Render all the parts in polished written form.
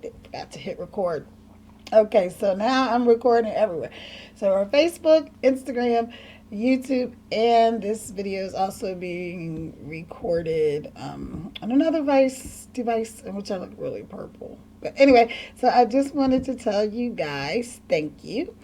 forgot to hit record. Okay, so now I'm recording everywhere. So on Facebook, Instagram, YouTube, and this video is also being recorded on another device in which I look really purple. But anyway, so I just wanted to tell you guys thank you.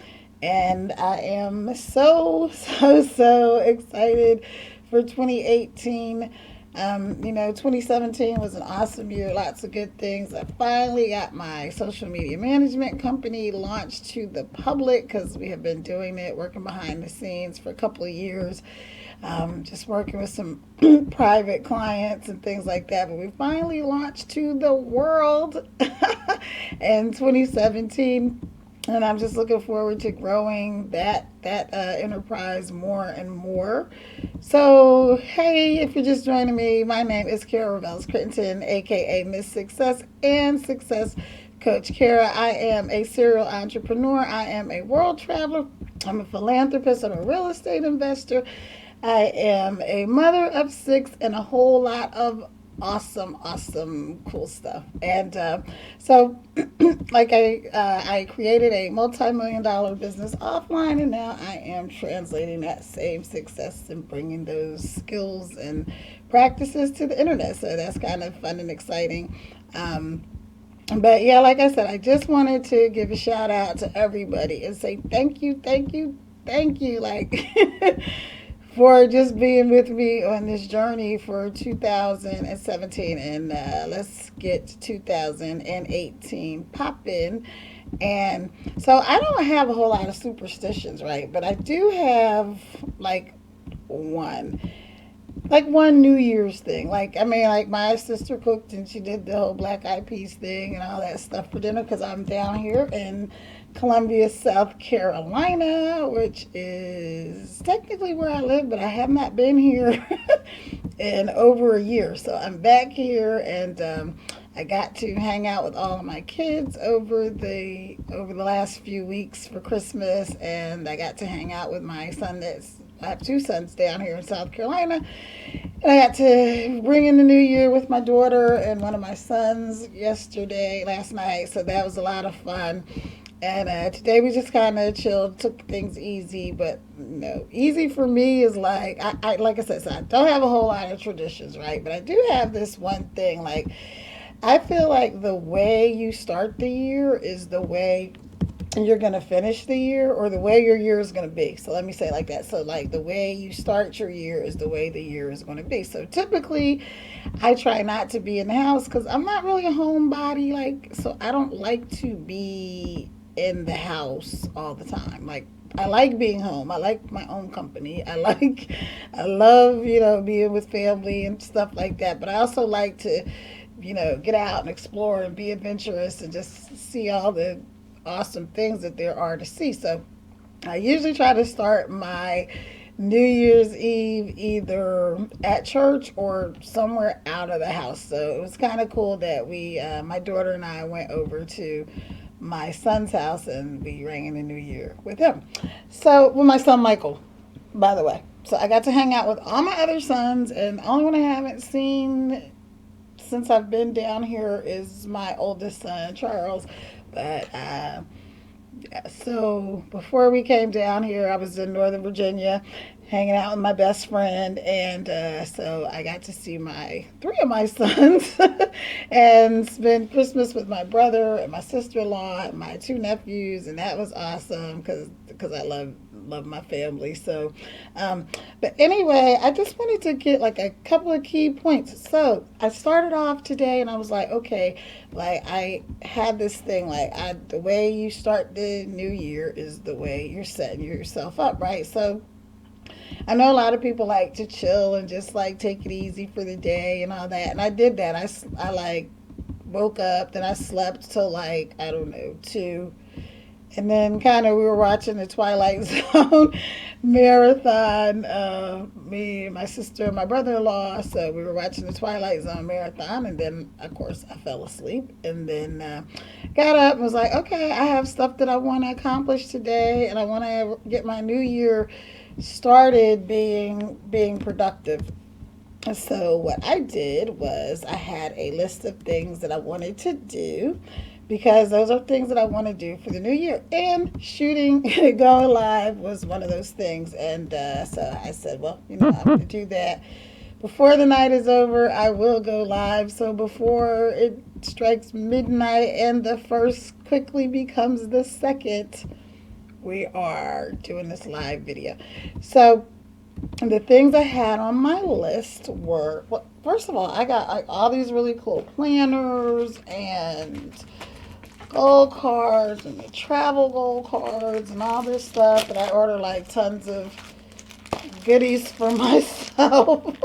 And I am so excited for 2018. 2017 was an awesome year, lots of good things. I finally got my social media management company launched to the public because we have been doing it, working behind the scenes for a couple of years, just working with some private clients and things like that. But we finally launched to the world in 2017. And I'm just looking forward to growing that enterprise more and more. So, hey, if you're just joining me, my name is Cara Crittenton, aka Miss Success and Success Coach Cara. I am a serial entrepreneur. I am a world traveler. I'm a philanthropist. I'm a real estate investor. I am a mother of six and a whole lot of awesome, cool stuff. And so, like I created a multi-million-dollar business offline, and now I am translating that same success and bringing those skills and practices to the internet. So that's kind of fun and exciting. But yeah, like I said, I just wanted to give a shout out to everybody and say thank you. Like, for just being with me on this journey for 2017. And let's get 2018 popping. And so I don't have a whole lot of superstitions, right? But I do have like one one New Year's thing. Like my sister cooked and she did the whole Black Eyed Peas thing and all that stuff for dinner because I'm down here in Columbia, South Carolina, which is technically where I live, but I have not been here in over a year. So I'm back here, and I got to hang out with all of my kids over the last few weeks for Christmas, and I got to hang out with my son I have two sons down here in South Carolina. And I got to bring in the new year with my daughter and one of my sons last night. So that was a lot of fun. And today we just kind of chilled, took things easy. But easy for me is like like I said, so I don't have a whole lot of traditions, right? But I do have this one thing. Like, I feel like the way you start the year is the way you're going to finish the year, or the way your year is going to be. So let me say it like that. So like the way you start your year is the way the year is going to be. So typically I try not to be in the house because I'm not really a homebody. So I don't like to be in the house all the time. Like, I like being home. I like my own company. I love, being with family and stuff like that. But I also like to, get out and explore and be adventurous and just see all the awesome things that there are to see. So I usually try to start my New Year's Eve either at church or somewhere out of the house. So it was kind of cool that my daughter and I went over to my son's house and we rang in the new year with him. So, with my son Michael, by the way. So I got to hang out with all my other sons, and the only one I haven't seen since I've been down here is my oldest son, Charles. But so before we came down here, I was in Northern Virginia hanging out with my best friend, and so I got to see three of my sons and spend Christmas with my brother and my sister-in-law and my two nephews, and that was awesome because I love my family. So but anyway, I just wanted to get like a couple of key points. So I started off today and I was like, okay, like I had this thing, the way you start the new year is the way you're setting yourself up, right? So I know a lot of people like to chill and just like take it easy for the day and all that, and I did that. I like woke up, then I slept till like, I don't know, 2. And then kind of we were watching the Twilight Zone marathon, me and my sister and my brother-in-law. So we were watching the Twilight Zone marathon, and then of course I fell asleep, and then got up and was like, okay, I have stuff that I want to accomplish today, and I want to get my new year started being productive. So what I did was I had a list of things that I wanted to do because those are things that I want to do for the new year. And shooting, going live was one of those things. And so I said, well, I'm going to do that. Before the night is over, I will go live. So before it strikes midnight and the first quickly becomes the second, we are doing this live video. So the things I had on my list were, well, first of all, I got like all these really cool planners and gold cards and the travel gold cards and all this stuff. And I ordered like tons of goodies for myself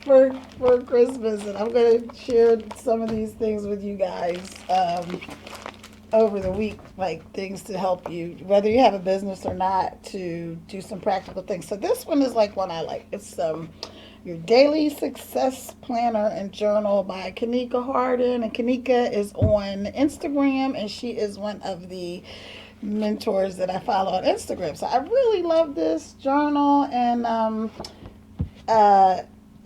for Christmas. And I'm going to share some of these things with you guys over the week, like things to help you, whether you have a business or not, to do some practical things. So this one is like one I like. It's your Daily Success Planner and Journal by Kanika Harden. And Kanika is on Instagram, and she is one of the mentors that I follow on Instagram. So I really love this journal. And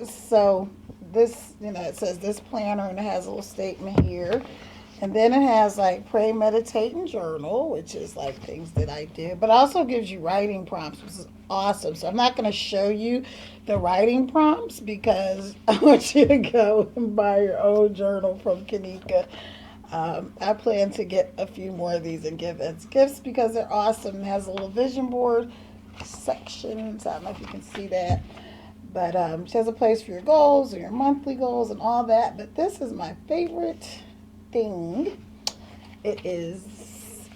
so this, it says this planner, and it has a little statement here. And then it has like pray, meditate, and journal, which is like things that I do. But it also gives you writing prompts, which is awesome. So I'm not going to show you the writing prompts because I want you to go and buy your own journal from Kanika. I plan to get a few more of these and give as gifts because they're awesome. It has a little vision board section, so I don't know if you can see that. But she has a place for your goals and your monthly goals and all that. But this is my favorite thing. It is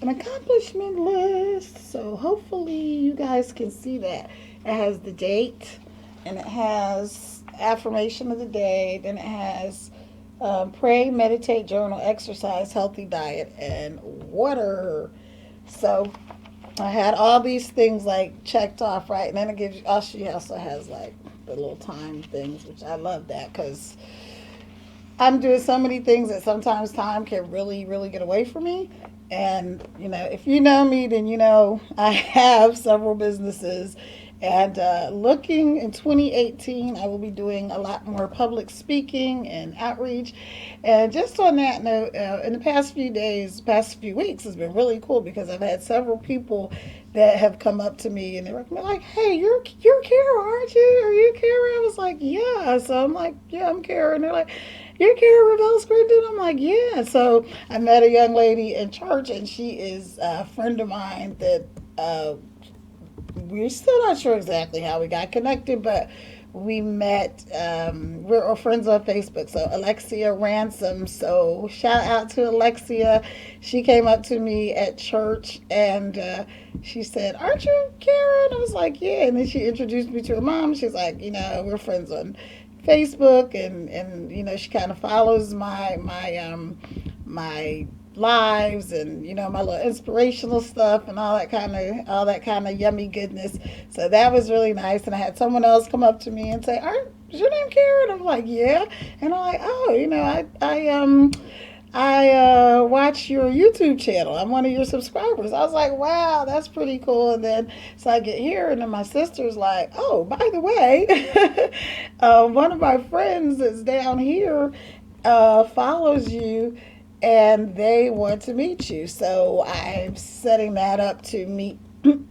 an accomplishment list, so hopefully you guys can see that. It has the date, and it has affirmation of the day, then it has pray, meditate, journal, exercise, healthy diet, and water. So I had all these things like checked off, right? And then it gives you, she also has like the little time things, which I love that because I'm doing so many things that sometimes time can really, really get away from me. And, if you know me, then I have several businesses. And looking in 2018, I will be doing a lot more public speaking and outreach. And just on that note, in the past few weeks has been really cool because I've had several people that have come up to me and they're like, hey, you're Cara, aren't you? Are you Cara? I was like, yeah. So I'm like, yeah, I'm Cara. And they're like, you're Cara Revelle-Scranton? I'm like, yeah. So I met a young lady in church, and she is a friend of mine that we're still not sure exactly how we got connected, but we met. We're all friends on Facebook. So Alexia Ransom. So shout out to Alexia. She came up to me at church, and she said, aren't you Cara? And I was like, yeah. And then she introduced me to her mom. She's like, we're friends on Facebook, and she kind of follows my lives and my little inspirational stuff and all that kind of yummy goodness. So that was really nice. And I had someone else come up to me and say, is your name Cara? And I'm like, yeah. And I'm like, oh, I watch your YouTube channel. I'm one of your subscribers. I was like, wow, that's pretty cool. And then, so I get here, and then my sister's like, oh, by the way, one of my friends that's down here follows you, and they want to meet you. So I'm setting that up to meet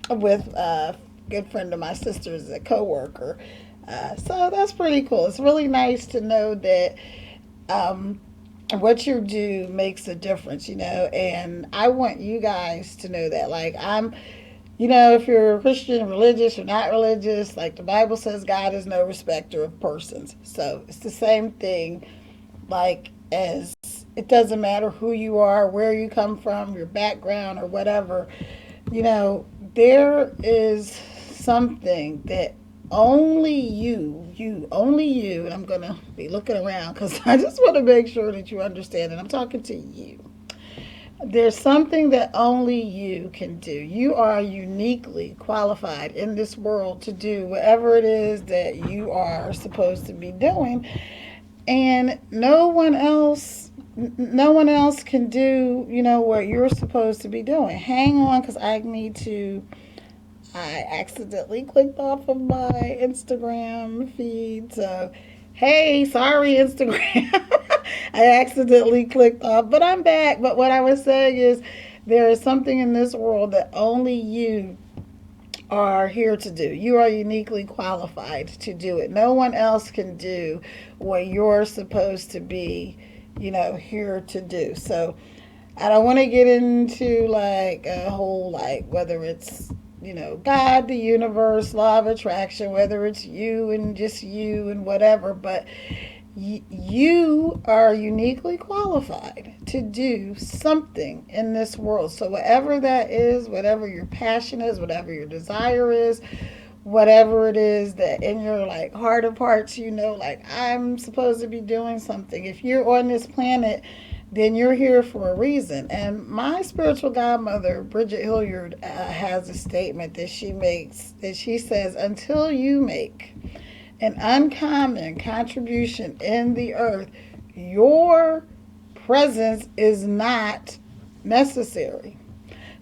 with a good friend of my sister's, a coworker. So that's pretty cool. It's really nice to know that what you do makes a difference, and I want you guys to know that. Like, if you're a Christian, religious or not religious, like the Bible says, God is no respecter of persons. So it's the same thing, like, as it doesn't matter who you are, where you come from, your background or whatever, there is something that only you, and I'm going to be looking around because I just want to make sure that you understand, and I'm talking to you. There's something that only you can do. You are uniquely qualified in this world to do whatever it is that you are supposed to be doing, and no one else can do, what you're supposed to be doing. Hang on, because I accidentally clicked off of my Instagram feed, so Hey, sorry, Instagram. I accidentally clicked off, but I'm back. But what I was saying is, there is something in this world that only you are here to do. You are uniquely qualified to do it. No one else can do what you're supposed to be, here to do. So I don't want to get into like a whole, like, whether it's, God, the universe, law of attraction, whether it's you and just you and whatever, but you are uniquely qualified to do something in this world. So, whatever that is, whatever your passion is, whatever your desire is, whatever it is that in your like heart of hearts, like, I'm supposed to be doing something. If you're on this planet, then you're here for a reason. And my spiritual godmother, Bridget Hilliard, has a statement that she makes, that she says, until you make an uncommon contribution in the earth, your presence is not necessary.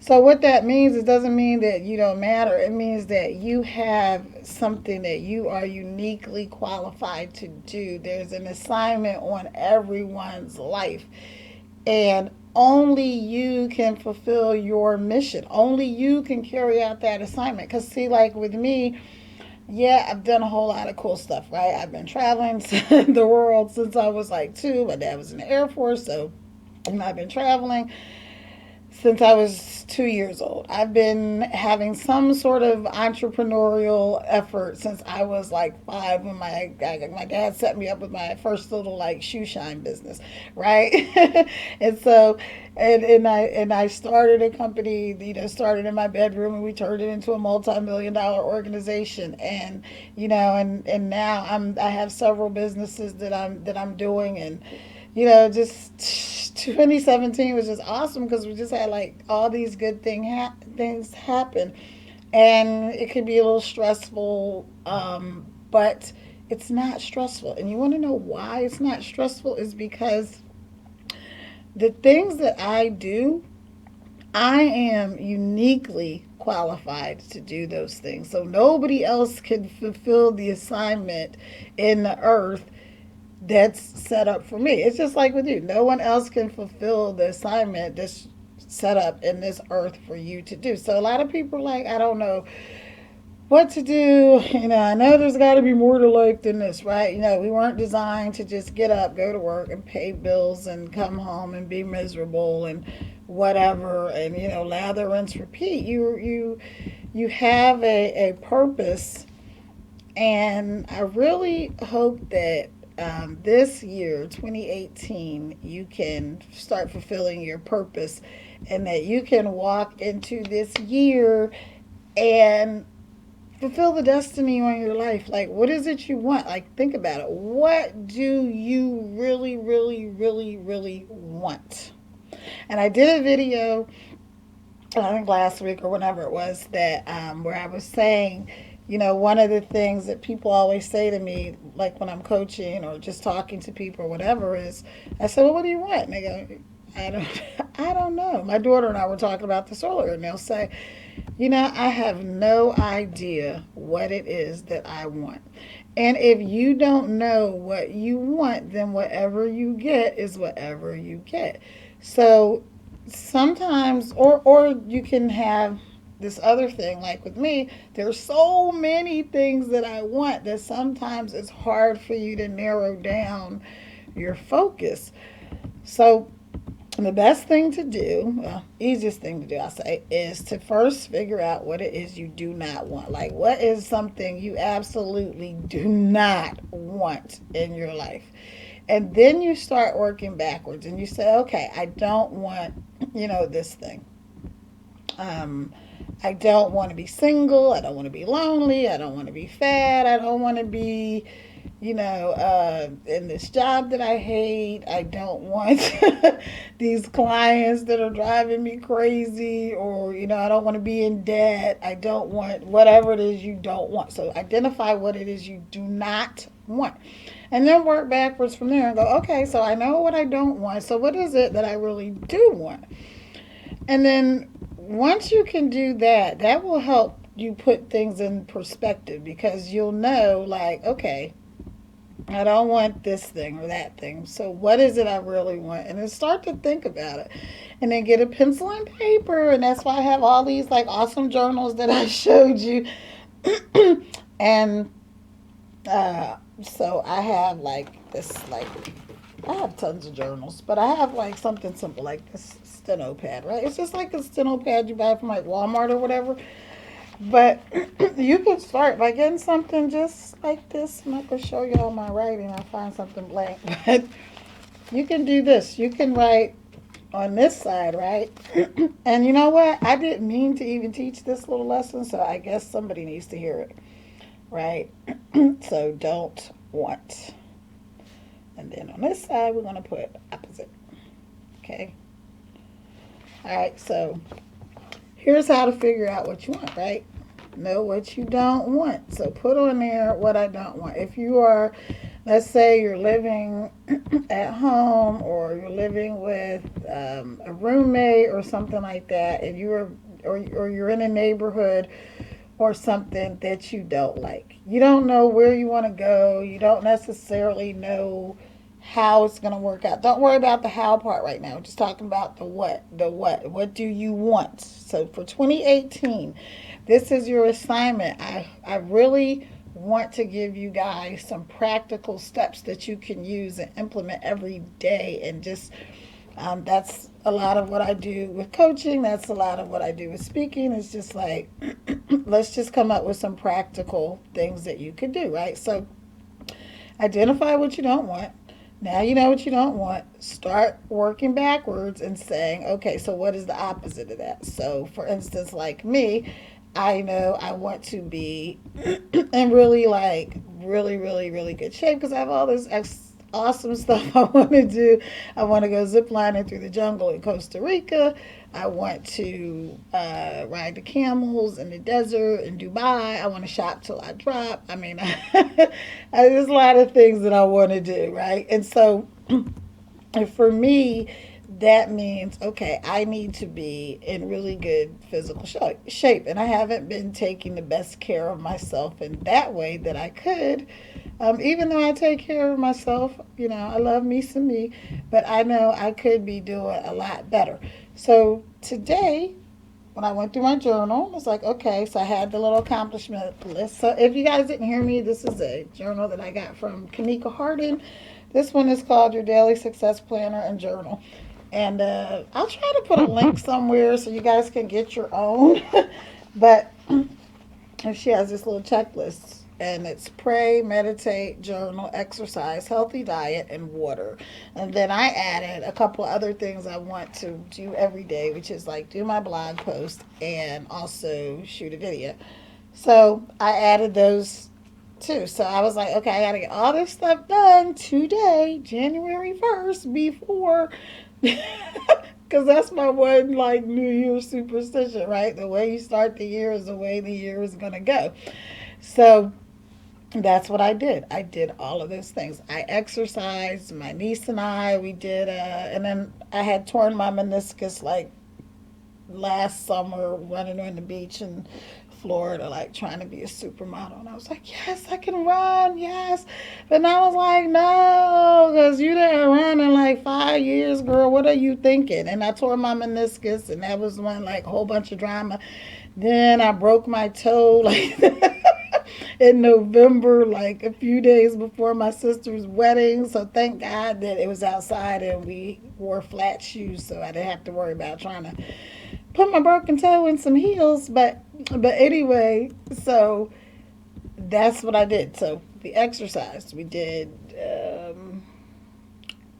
So what that means, it doesn't mean that you don't matter. It means that you have something that you are uniquely qualified to do. There's an assignment on everyone's life. And only you can fulfill your mission. Only you can carry out that assignment. Because see, like with me, yeah, I've done a whole lot of cool stuff, right? I've been traveling the world since I was like 2. My dad was in the Air Force, so I've been traveling since I was 2 years old. I've been having some sort of entrepreneurial effort since I was like 5 when my dad set me up with my first little like shoe shine business, right? and so and I started a company, started in my bedroom, and we turned it into a multi-million-dollar organization. And and now I have several businesses that I'm doing. And just 2017 was just awesome because we just had like all these good things happen, and it could be a little stressful, but it's not stressful. And you want to know why it's not stressful? Is because the things that I do, I am uniquely qualified to do those things. So nobody else can fulfill the assignment in the earth that's set up for me. It's just like with you. No one else can fulfill the assignment that's set up in this earth for you to do. So a lot of people are like, I don't know what to do. I know there's got to be more to life than this, right? We weren't designed to just get up, go to work, and pay bills and come home and be miserable and whatever, and lather, rinse, repeat. You have a purpose, and I really hope that this year, 2018, you can start fulfilling your purpose, and that you can walk into this year and fulfill the destiny on your life. Like, what is it you want? Like, think about it. What do you really, really, really, really want? And I did a video, I think last week or whenever it was, that where I was saying, one of the things that people always say to me, like when I'm coaching or just talking to people or whatever, is I said, well, what do you want? And they go, I don't know. My daughter and I were talking about this earlier, and they'll say, I have no idea what it is that I want. And if you don't know what you want, then whatever you get is whatever you get. So sometimes, or you can have this other thing, like with me, there's so many things that I want that sometimes it's hard for you to narrow down your focus. So the best thing to do, well, easiest thing to do, I say, is to first figure out what it is you do not want. Like, what is something you absolutely do not want in your life? And then you start working backwards, and you say, okay, I don't want, this thing. I don't want to be single. I don't want to be lonely. I don't want to be fat. I don't want to be, in this job that I hate. I don't want these clients that are driving me crazy, or, I don't want to be in debt. I don't want whatever it is you don't want. So identify what it is you do not want. And then work backwards from there and go, okay, so I know what I don't want. So what is it that I really do want? And then once you can do that, that will help you put things in perspective, because you'll know, like, okay, I don't want this thing or that thing. So what is it I really want? And then start to think about it. And then get a pencil and paper. And that's why I have all these like awesome journals that I showed you. And so I have like this like I have tons of journals, but I have like something simple like this steno pad, right? It's just like a steno pad you buy from like Walmart or whatever. But you can start by getting something just like this. I'm not going to show you all my writing. I'll find something blank. But you can do this. You can write on this side, right? And you know what? I didn't mean to even teach this little lesson, so I guess somebody needs to hear it, right? So don't want. And then on this side, we're going to put opposite. Okay? All right, so here's how to figure out what you want, right? Know what you don't want. So put on there what I don't want. If you are, let's say you're living at home or you're living with a roommate or something like that, and or you're in a neighborhood or something that you don't like. You don't know where you want to go. You don't necessarily know how it's going to work out. Don't worry about the how part right now. We're just talking about the what. The what. What do you want? So for 2018, this is your assignment. I really want to give you guys some practical steps that you can use and implement every day. And just that's a lot of what I do with coaching. That's a lot of what I do with speaking. It's just like, let's just come up with some practical things that you could do, right? So identify what you don't want. Now you know what you don't want. Start working backwards and saying, okay, so what is the opposite of that? So, for instance, like me, I know I want to be in really good shape because I have all this awesome stuff I want to do. I want to go zip lining through the jungle in Costa Rica. I want to ride the camels in the desert in Dubai. I want to shop till I drop. I mean, there's a lot of things that I want to do, right? And so for me, that means, okay, I need to be in really good physical shape. And I haven't been taking the best care of myself in that way that I could. Even though I take care of myself, I love me some me, but I know I could be doing a lot better. So today, when I went through my journal, I was like, okay, so I had the little accomplishment list. So if you guys didn't hear me, this is a journal that I got from Kanika Harden. This one is called Your Daily Success Planner and Journal. And I'll try to put a link somewhere so you guys can get your own. But she has this little checklist. And it's pray, meditate, journal, exercise, healthy diet, and water. And then I added a couple of other things I want to do every day, which is like do my blog post and also shoot a video. So I added those too. So I was like, okay, I got to get all this stuff done today, January 1st, before. Because that's my one like New Year's superstition, right? The way you start the year is the way the year is going to go. So that's what I did. I did all of those things. I exercised. My niece and we did, and then I had torn my meniscus like last summer running on the beach in Florida, like trying to be a supermodel. And I was like, yes, I can run, yes. But I was like, no, because you didn't run in like 5 years, girl. What are you thinking? And I tore my meniscus, and that was one like whole bunch of drama. Then I broke my toe, like in November, like a few days before my sister's wedding. So thank God that it was outside and we wore flat shoes, so I didn't have to worry about trying to put my broken toe in some heels. But anyway, so that's what I did. So the exercise we did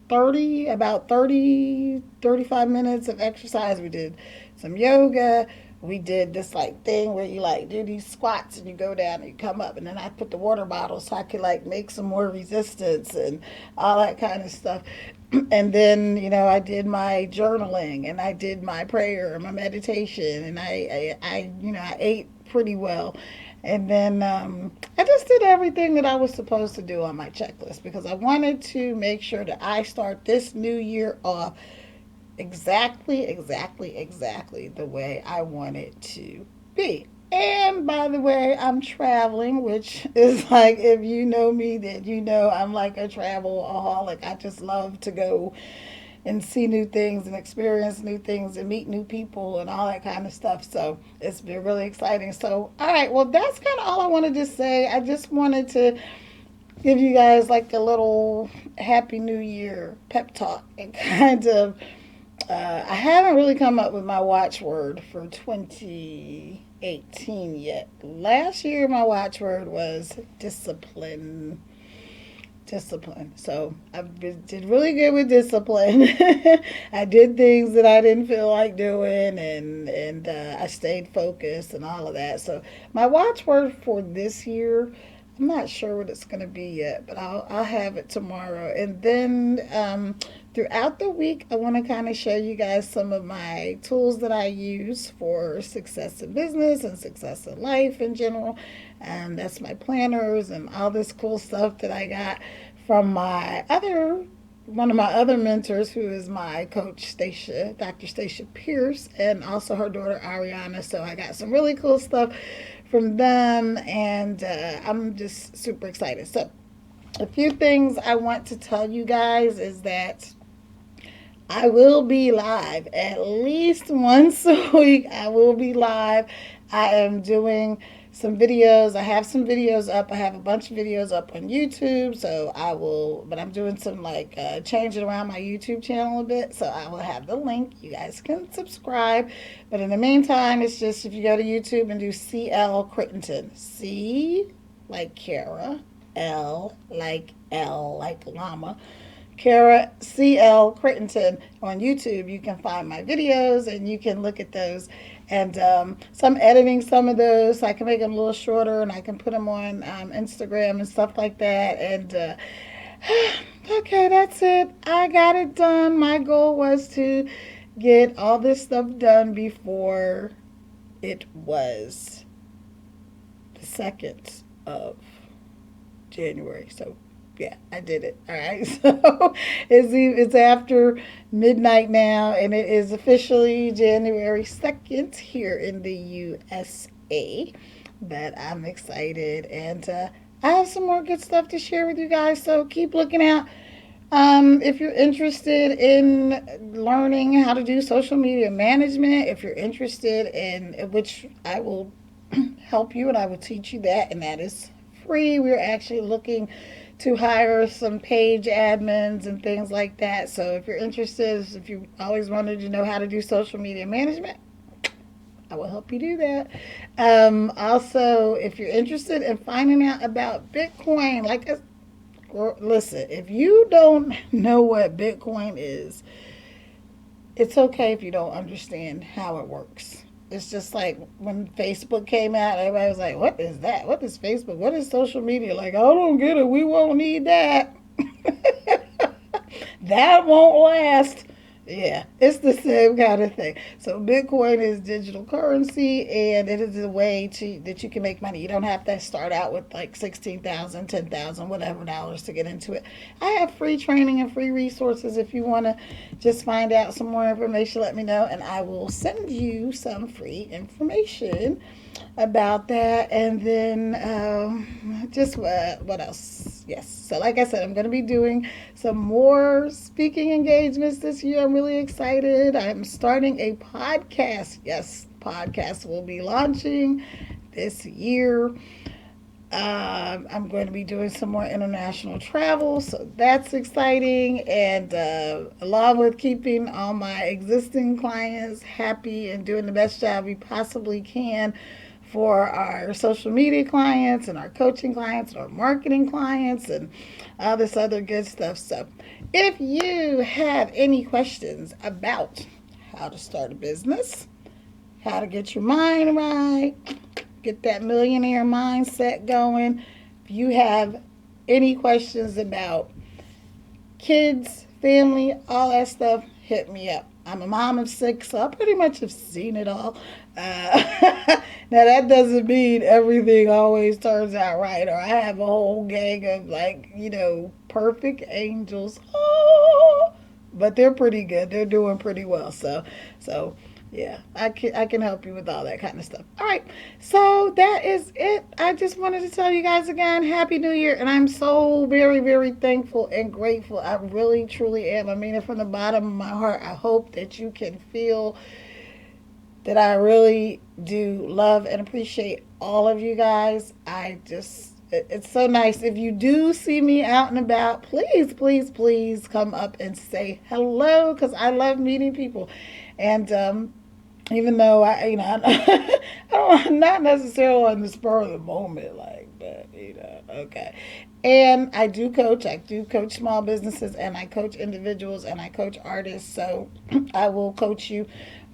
35 minutes of exercise. We did some yoga. We did this like thing where you like do these squats and you go down and you come up, and then I put the water bottle so I could like make some more resistance and all that kind of stuff. And then I did my journaling and I did my prayer and my meditation, and I ate pretty well. And then I just did everything that I was supposed to do on my checklist because I wanted to make sure that I start this new year off exactly the way I want it to be. And by the way, I'm traveling, which is like, if you know me, then you know I'm like a travelaholic. I just love to go and see new things and experience new things and meet new people and all that kind of stuff. So it's been really exciting. So, all right, well, that's kind of all I wanted to say. I just wanted to give you guys like a little Happy New Year pep talk and kind of I haven't really come up with my watchword for 2018 yet. Last year, my watchword was discipline. Discipline. So did really good with discipline. I did things that I didn't feel like doing, and I stayed focused and all of that. So my watchword for this year, I'm not sure what it's going to be yet, but I'll have it tomorrow. And then throughout the week, I want to kind of show you guys some of my tools that I use for success in business and success in life in general. And that's my planners and all this cool stuff that I got from one of my other mentors, who is my coach, Stacia, Dr. Stacia Pierce, and also her daughter, Ariana. So I got some really cool stuff from them, and I'm just super excited. So a few things I want to tell you guys is that I will be live at least once a week. I will be live. I am doing some videos. I have some videos up. I have a bunch of videos up on YouTube. So I will, but I'm doing some like changing around my YouTube channel a bit. So I will have the link. You guys can subscribe. But in the meantime, it's just if you go to YouTube and do CL Crittenton. C like Cara. L like llama. Cara CL Crittenton on YouTube. You can find my videos and you can look at those. And so I'm editing some of those so I can make them a little shorter and I can put them on Instagram and stuff like that. And okay, that's it. I got it done. My goal was to get all this stuff done before it was the 2nd of January. So yeah, I did it. All right. So it's after midnight now, and it is officially January 2nd here in the USA. But I'm excited, and I have some more good stuff to share with you guys. So keep looking out. If you're interested in learning how to do social media management, if you're interested in which I will help you and I will teach you that, and that is free. We're actually looking to hire some page admins and things like that. So if you're interested, if you always wanted to know how to do social media management, I will help you do that. Also, if you're interested in finding out about Bitcoin, listen, if you don't know what Bitcoin is, it's okay if you don't understand how it works. It's just like when Facebook came out, everybody was like, what is that? What is Facebook? What is social media? Like, I don't get it. We won't need that. That won't last. Yeah, it's the same kind of thing. So Bitcoin is digital currency, and it is a way that you can make money. You don't have to start out with like 16,000, 10,000, whatever dollars to get into it. I have free training and free resources. If you want to just find out some more information, let me know, and I will send you some free information about that. And then just what else? Yes. So like I said, I'm going to be doing some more speaking engagements this year. I'm really excited. I'm starting a podcast. Yes, podcast will be launching this year. I'm going to be doing some more international travel, so that's exciting. And along with keeping all my existing clients happy and doing the best job we possibly can for our social media clients and our coaching clients and our marketing clients and all this other good stuff. So if you have any questions about how to start a business, how to get your mind right, get that millionaire mindset going, if you have any questions about kids, family, all that stuff, hit me up. I'm a mom of 6, so I pretty much have seen it all. Now, that doesn't mean everything always turns out right, or I have a whole gang of, perfect angels. Oh, but they're pretty good. They're doing pretty well. So yeah, I can help you with all that kind of stuff. All right, so that is it. I just wanted to tell you guys again, Happy New Year, and I'm so very very thankful and grateful. I really truly am. I mean it from the bottom of my heart. I hope that you can feel that I really do love and appreciate all of you guys. It's so nice. If you do see me out and about, please, please, please come up and say hello because I love meeting people. And even though I'm not necessarily on the spur of the moment, like, but okay. And I do coach. I do coach small businesses, and I coach individuals, and I coach artists. So I will coach you.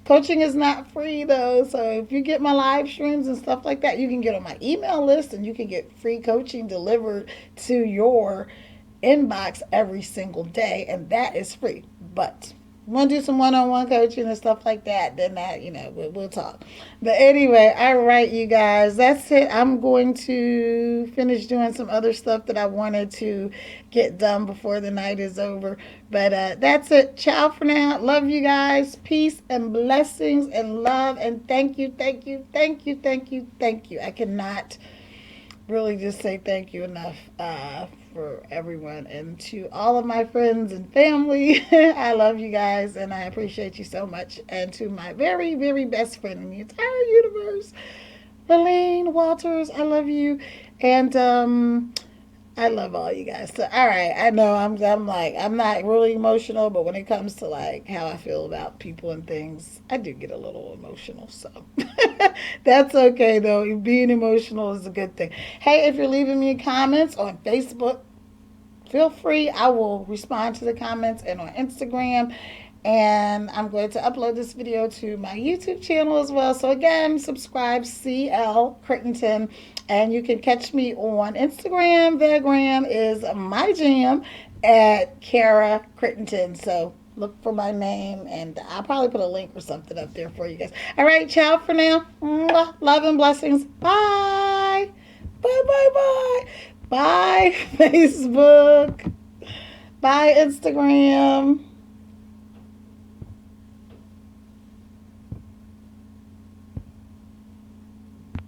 Coaching is not free though, so if you get my live streams and stuff like that, you can get on my email list and you can get free coaching delivered to your inbox every single day, and that is free. But want to do some one-on-one coaching and stuff like that, then that, we'll talk. But anyway, all right, you guys, that's it. I'm going to finish doing some other stuff that I wanted to get done before the night is over. But that's it. Ciao for now. Love you guys. Peace and blessings and love. And thank you, thank you, thank you, thank you, thank you. I cannot really just say thank you enough for everyone, and to all of my friends and family. I love you guys and I appreciate you so much, and to my very very best friend in the entire universe, Lillian Walters, I love you. And I love all you guys. So, all right, I know I'm not really emotional, but when it comes to like how I feel about people and things, I do get a little emotional. So that's okay though. Being emotional is a good thing. Hey, if you're leaving me comments on Facebook, feel free. I will respond to the comments, and on Instagram. And I'm going to upload this video to my YouTube channel as well. So again, subscribe, CL Crittenton. And you can catch me on Instagram. Vagram is my jam at Cara Crittenton. So look for my name, and I'll probably put a link or something up there for you guys. All right, ciao for now. Mwah. Love and blessings. Bye. Bye, bye, bye. Bye, Facebook. Bye, Instagram.